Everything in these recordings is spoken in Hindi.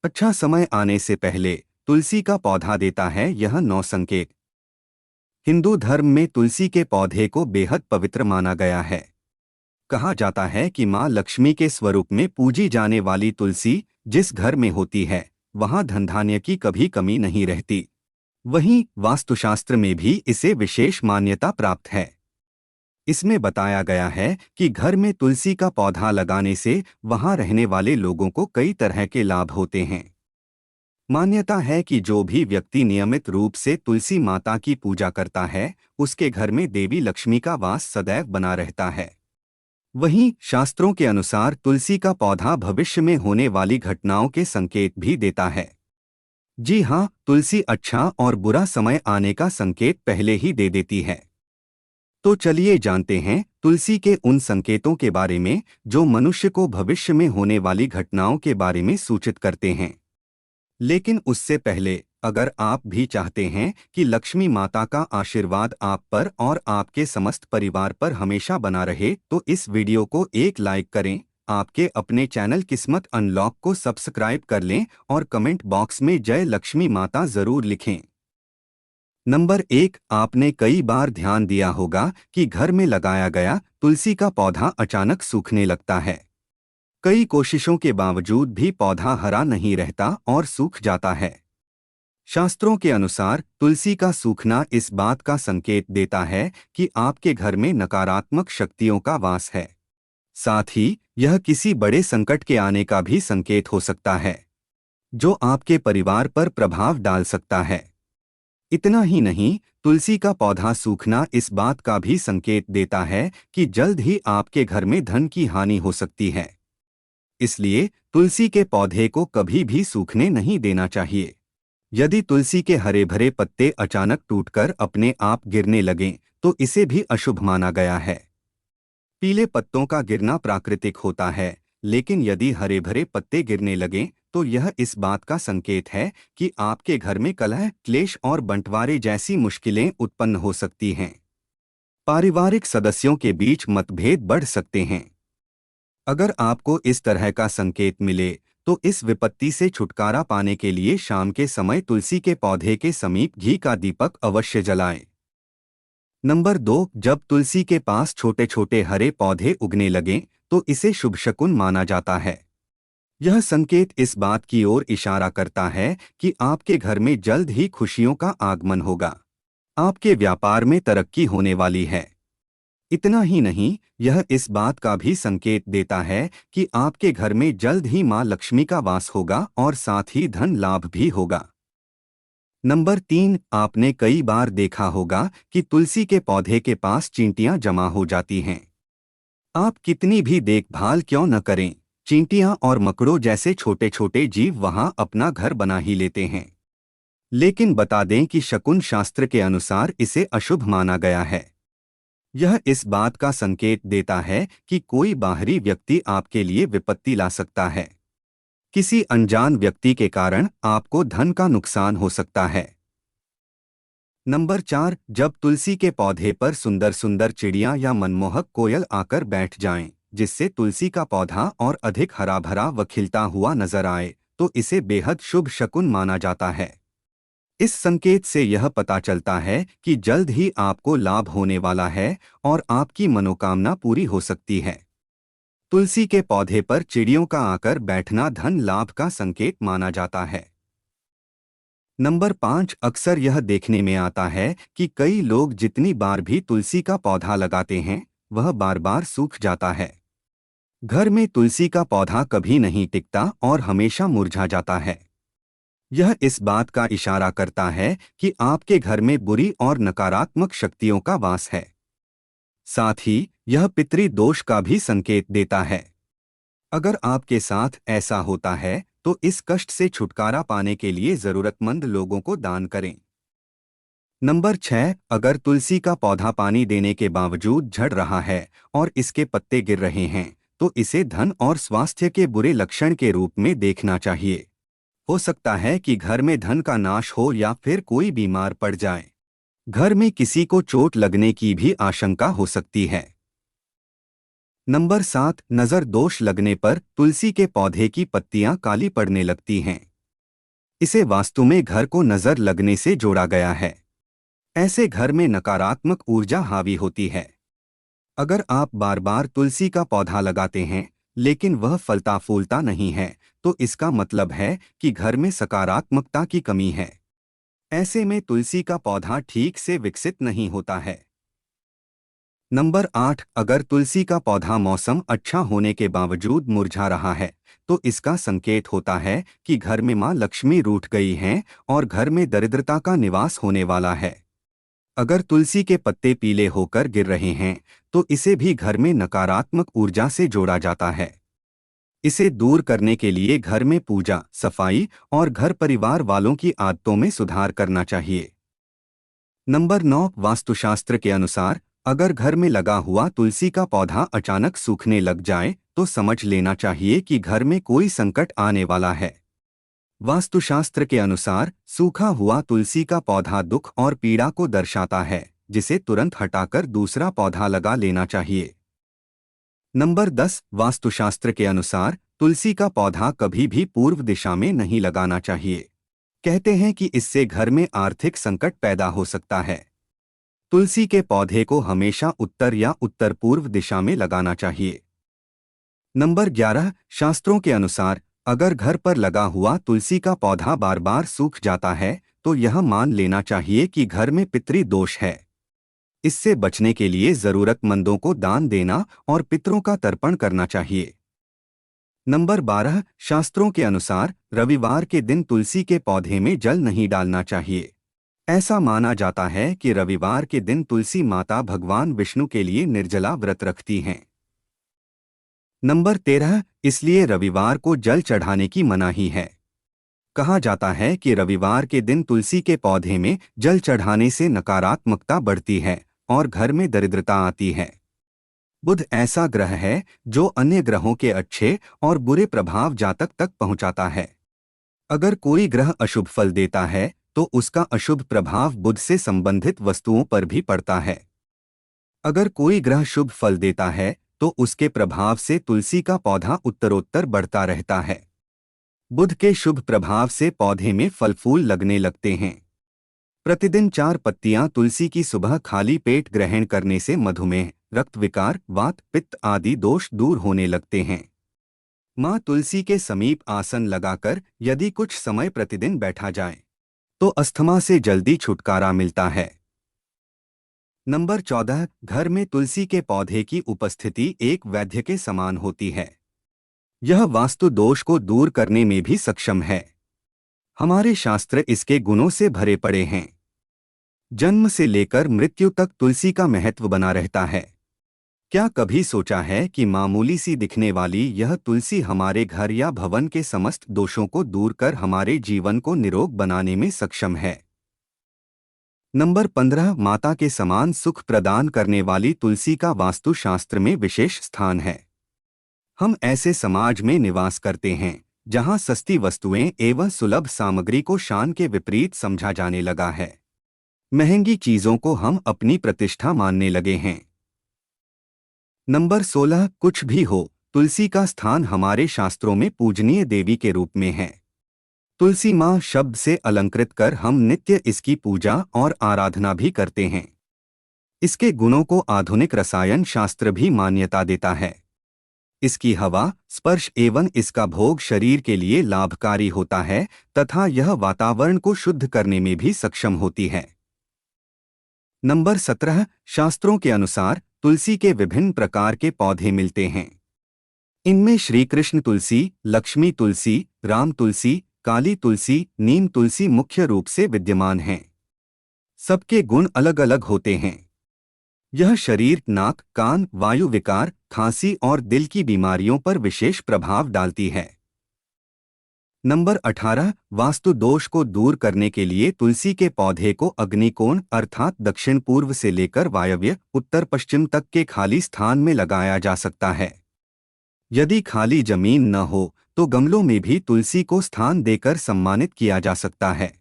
अच्छा समय आने से पहले तुलसी का पौधा देता है यह 9 संकेत। हिंदू धर्म में तुलसी के पौधे को बेहद पवित्र माना गया है। कहा जाता है कि माँ लक्ष्मी के स्वरूप में पूजी जाने वाली तुलसी जिस घर में होती है वहां धन धान्य की कभी कमी नहीं रहती। वहीं वास्तुशास्त्र में भी इसे विशेष मान्यता प्राप्त है। इसमें बताया गया है कि घर में तुलसी का पौधा लगाने से वहां रहने वाले लोगों को कई तरह के लाभ होते हैं। मान्यता है कि जो भी व्यक्ति नियमित रूप से तुलसी माता की पूजा करता है उसके घर में देवी लक्ष्मी का वास सदैव बना रहता है। वहीं शास्त्रों के अनुसार तुलसी का पौधा भविष्य में होने वाली घटनाओं के संकेत भी देता है। जी हाँ, तुलसी अच्छा और बुरा समय आने का संकेत पहले ही दे देती है। तो चलिए जानते हैं तुलसी के उन संकेतों के बारे में जो मनुष्य को भविष्य में होने वाली घटनाओं के बारे में सूचित करते हैं। लेकिन उससे पहले अगर आप भी चाहते हैं कि लक्ष्मी माता का आशीर्वाद आप पर और आपके समस्त परिवार पर हमेशा बना रहे तो इस वीडियो को एक लाइक करें, आपके अपने चैनल किस्मत अनलॉक को सब्सक्राइब कर लें और कमेंट बॉक्स में जय लक्ष्मी माता जरूर लिखें। नंबर 1, आपने कई बार ध्यान दिया होगा कि घर में लगाया गया तुलसी का पौधा अचानक सूखने लगता है। कई कोशिशों के बावजूद भी पौधा हरा नहीं रहता और सूख जाता है। शास्त्रों के अनुसार तुलसी का सूखना इस बात का संकेत देता है कि आपके घर में नकारात्मक शक्तियों का वास है। साथ ही यह किसी बड़े संकट के आने का भी संकेत हो सकता है जो आपके परिवार पर प्रभाव डाल सकता है। इतना ही नहीं, तुलसी का पौधा सूखना इस बात का भी संकेत देता है कि जल्द ही आपके घर में धन की हानि हो सकती है। इसलिए तुलसी के पौधे को कभी भी सूखने नहीं देना चाहिए। यदि तुलसी के हरे भरे पत्ते अचानक टूटकर अपने आप गिरने लगें तो इसे भी अशुभ माना गया है। पीले पत्तों का गिरना प्राकृतिक होता है, लेकिन यदि हरे भरे पत्ते गिरने लगें तो यह इस बात का संकेत है कि आपके घर में कलह, क्लेश और बंटवारे जैसी मुश्किलें उत्पन्न हो सकती हैं। पारिवारिक सदस्यों के बीच मतभेद बढ़ सकते हैं। अगर आपको इस तरह का संकेत मिले तो इस विपत्ति से छुटकारा पाने के लिए शाम के समय तुलसी के पौधे के समीप घी का दीपक अवश्य जलाएं। नंबर 2, जब तुलसी के पास छोटे छोटे हरे पौधे उगने लगें तो इसे शुभ शकुन माना जाता है। यह संकेत इस बात की ओर इशारा करता है कि आपके घर में जल्द ही खुशियों का आगमन होगा। आपके व्यापार में तरक्की होने वाली है। इतना ही नहीं, यह इस बात का भी संकेत देता है कि आपके घर में जल्द ही मां लक्ष्मी का वास होगा और साथ ही धन लाभ भी होगा। नंबर 3, आपने कई बार देखा होगा कि तुलसी के पौधे के पास चींटियां जमा हो जाती हैं। आप कितनी भी देखभाल क्यों न करें, चींटियां और मकड़ों जैसे छोटे छोटे जीव वहां अपना घर बना ही लेते हैं। लेकिन बता दें कि शकुन शास्त्र के अनुसार इसे अशुभ माना गया है। यह इस बात का संकेत देता है कि कोई बाहरी व्यक्ति आपके लिए विपत्ति ला सकता है। किसी अनजान व्यक्ति के कारण आपको धन का नुकसान हो सकता है। नंबर 4, जब तुलसी के पौधे पर सुंदर सुंदर चिड़ियां या मनमोहक कोयल आकर बैठ जाएं, जिससे तुलसी का पौधा और अधिक हरा भरा व खिलता हुआ नजर आए, तो इसे बेहद शुभ शकुन माना जाता है। इस संकेत से यह पता चलता है कि जल्द ही आपको लाभ होने वाला है और आपकी मनोकामना पूरी हो सकती है। तुलसी के पौधे पर चिड़ियों का आकर बैठना धन लाभ का संकेत माना जाता है। नंबर 5, अक्सर यह देखने में आता है कि कई लोग जितनी बार भी तुलसी का पौधा लगाते हैं वह बार बार सूख जाता है। घर में तुलसी का पौधा कभी नहीं टिकता और हमेशा मुरझा जाता है। यह इस बात का इशारा करता है कि आपके घर में बुरी और नकारात्मक शक्तियों का वास है। साथ ही यह पितृ दोष का भी संकेत देता है। अगर आपके साथ ऐसा होता है तो इस कष्ट से छुटकारा पाने के लिए जरूरतमंद लोगों को दान करें। नंबर 6, अगर तुलसी का पौधा पानी देने के बावजूद झड़ रहा है और इसके पत्ते गिर रहे हैं तो इसे धन और स्वास्थ्य के बुरे लक्षण के रूप में देखना चाहिए। हो सकता है कि घर में धन का नाश हो या फिर कोई बीमार पड़ जाए। घर में किसी को चोट लगने की भी आशंका हो सकती है। नंबर 7, नज़र दोष लगने पर तुलसी के पौधे की पत्तियां काली पड़ने लगती हैं। इसे वास्तु में घर को नजर लगने से जोड़ा गया है। ऐसे घर में नकारात्मक ऊर्जा हावी होती है। अगर आप बार बार तुलसी का पौधा लगाते हैं लेकिन वह फलता फूलता नहीं है, तो इसका मतलब है कि घर में सकारात्मकता की कमी है। ऐसे में तुलसी का पौधा ठीक से विकसित नहीं होता है। नंबर 8, अगर तुलसी का पौधा मौसम अच्छा होने के बावजूद मुरझा रहा है, तो इसका संकेत होता है कि घर में मां लक्ष्मी रूठ गई हैं और घर में दरिद्रता का निवास होने वाला है। अगर तुलसी के पत्ते पीले होकर गिर रहे हैं, तो इसे भी घर में नकारात्मक ऊर्जा से जोड़ा जाता है। इसे दूर करने के लिए घर में पूजा, सफाई और घर परिवार वालों की आदतों में सुधार करना चाहिए। नंबर 9, वास्तुशास्त्र के अनुसार अगर घर में लगा हुआ तुलसी का पौधा अचानक सूखने लग जाए, तो समझ लेना चाहिए कि घर में कोई संकट आने वाला है। वास्तुशास्त्र के अनुसार सूखा हुआ तुलसी का पौधा दुख और पीड़ा को दर्शाता है, जिसे तुरंत हटाकर दूसरा पौधा लगा लेना चाहिए। नंबर 10, वास्तुशास्त्र के अनुसार तुलसी का पौधा कभी भी पूर्व दिशा में नहीं लगाना चाहिए। कहते हैं कि इससे घर में आर्थिक संकट पैदा हो सकता है। तुलसी के पौधे को हमेशा उत्तर या उत्तर पूर्व दिशा में लगाना चाहिए। नंबर 11, शास्त्रों के अनुसार अगर घर पर लगा हुआ तुलसी का पौधा बार बार सूख जाता है, तो यह मान लेना चाहिए कि घर में पितृ दोष है। इससे बचने के लिए जरूरतमंदों को दान देना और पितरों का तर्पण करना चाहिए। नंबर 12, शास्त्रों के अनुसार रविवार के दिन तुलसी के पौधे में जल नहीं डालना चाहिए। ऐसा माना जाता है कि रविवार के दिन तुलसी माता भगवान विष्णु के लिए निर्जला व्रत रखती हैं। नंबर 13, इसलिए रविवार को जल चढ़ाने की मनाही है। कहा जाता है कि रविवार के दिन तुलसी के पौधे में जल चढ़ाने से नकारात्मकता बढ़ती है और घर में दरिद्रता आती है। बुध ऐसा ग्रह है जो अन्य ग्रहों के अच्छे और बुरे प्रभाव जातक तक पहुंचाता है। अगर कोई ग्रह अशुभ फल देता है, तो उसका अशुभ प्रभाव बुध से संबंधित वस्तुओं पर भी पड़ता है। अगर कोई ग्रह शुभ फल देता है, तो उसके प्रभाव से तुलसी का पौधा उत्तरोत्तर बढ़ता रहता है। बुध के शुभ प्रभाव से पौधे में फल फूल लगने लगते हैं। प्रतिदिन 4 पत्तियां तुलसी की सुबह खाली पेट ग्रहण करने से मधुमेह, रक्त विकार, वात, पित्त आदि दोष दूर होने लगते हैं। मां तुलसी के समीप आसन लगाकर यदि कुछ समय प्रतिदिन बैठा जाए, तो अस्थमा से जल्दी छुटकारा मिलता है। नंबर 14, घर में तुलसी के पौधे की उपस्थिति एक वैद्य के समान होती है। यह वास्तु दोष को दूर करने में भी सक्षम है। हमारे शास्त्र इसके गुणों से भरे पड़े हैं। जन्म से लेकर मृत्यु तक तुलसी का महत्व बना रहता है। क्या कभी सोचा है कि मामूली सी दिखने वाली यह तुलसी हमारे घर या भवन के समस्त दोषों को दूर कर हमारे जीवन को निरोग बनाने में सक्षम है। नंबर 15, माता के समान सुख प्रदान करने वाली तुलसी का वास्तुशास्त्र में विशेष स्थान है। हम ऐसे समाज में निवास करते हैं जहां सस्ती वस्तुएं एवं सुलभ सामग्री को शान के विपरीत समझा जाने लगा है। महंगी चीजों को हम अपनी प्रतिष्ठा मानने लगे हैं। नंबर 16, कुछ भी हो, तुलसी का स्थान हमारे शास्त्रों में पूजनीय देवी के रूप में है। तुलसी मां शब्द से अलंकृत कर हम नित्य इसकी पूजा और आराधना भी करते हैं। इसके गुणों को आधुनिक रसायन शास्त्र भी मान्यता देता है। इसकी हवा, स्पर्श एवं इसका भोग शरीर के लिए लाभकारी होता है तथा यह वातावरण को शुद्ध करने में भी सक्षम होती है। नंबर 17, शास्त्रों के अनुसार तुलसी के विभिन्न प्रकार के पौधे मिलते हैं। इनमें श्री कृष्ण तुलसी, लक्ष्मी तुलसी, राम तुलसी, काली तुलसी, नीम तुलसी मुख्य रूप से विद्यमान हैं। सबके गुण अलग अलग होते हैं। यह शरीर, नाक, कान, वायु विकार, खांसी और दिल की बीमारियों पर विशेष प्रभाव डालती है। नंबर 18, वास्तु दोष को दूर करने के लिए तुलसी के पौधे को अग्निकोण अर्थात दक्षिण पूर्व से लेकर वायव्य उत्तर पश्चिम तक के खाली स्थान में लगाया जा सकता है। यदि खाली जमीन न हो तो गमलों में भी तुलसी को स्थान देकर सम्मानित किया जा सकता है।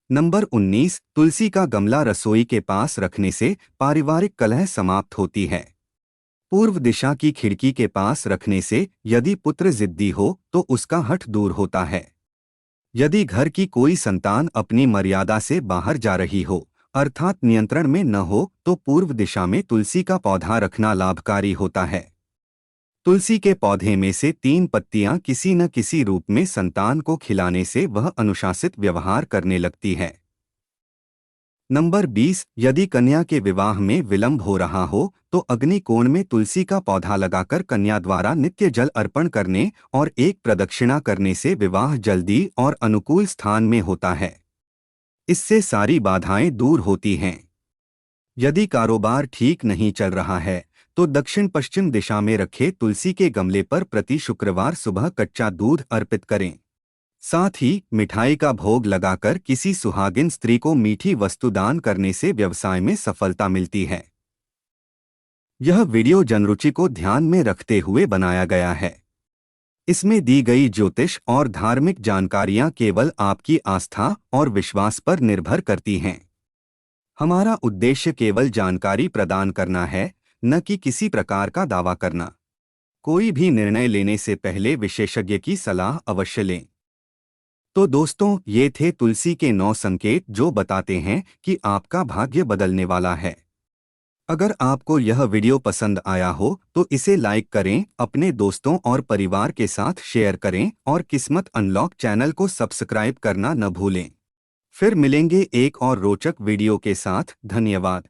नंबर 19, तुलसी का गमला रसोई के पास रखने से पारिवारिक कलह समाप्त होती है। पूर्व दिशा की खिड़की के पास रखने से यदि पुत्र जिद्दी हो तो उसका हठ दूर होता है। यदि घर की कोई संतान अपनी मर्यादा से बाहर जा रही हो, अर्थात नियंत्रण में न हो, तो पूर्व दिशा में तुलसी का पौधा रखना लाभकारी होता है। तुलसी के पौधे में से 3 पत्तियां किसी न किसी रूप में संतान को खिलाने से वह अनुशासित व्यवहार करने लगती है। नंबर 20, यदि कन्या के विवाह में विलंब हो रहा हो तो अग्नि कोण में तुलसी का पौधा लगाकर कन्या द्वारा नित्य जल अर्पण करने और एक प्रदक्षिणा करने से विवाह जल्दी और अनुकूल स्थान में होता है। इससे सारी बाधाएं दूर होती हैं। यदि कारोबार ठीक नहीं चल रहा है तो दक्षिण पश्चिम दिशा में रखे तुलसी के गमले पर प्रति शुक्रवार सुबह कच्चा दूध अर्पित करें। साथ ही मिठाई का भोग लगाकर किसी सुहागिन स्त्री को मीठी वस्तु दान करने से व्यवसाय में सफलता मिलती है। यह वीडियो जनरुचि को ध्यान में रखते हुए बनाया गया है। इसमें दी गई ज्योतिष और धार्मिक जानकारियां केवल आपकी आस्था और विश्वास पर निर्भर करती हैं। हमारा उद्देश्य केवल जानकारी प्रदान करना है, न कि किसी प्रकार का दावा करना। कोई भी निर्णय लेने से पहले विशेषज्ञ की सलाह अवश्य लें। तो दोस्तों, ये थे तुलसी के 9 संकेत जो बताते हैं कि आपका भाग्य बदलने वाला है। अगर आपको यह वीडियो पसंद आया हो तो इसे लाइक करें, अपने दोस्तों और परिवार के साथ शेयर करें और किस्मत अनलॉक चैनल को सब्सक्राइब करना न भूलें। फिर मिलेंगे एक और रोचक वीडियो के साथ। धन्यवाद।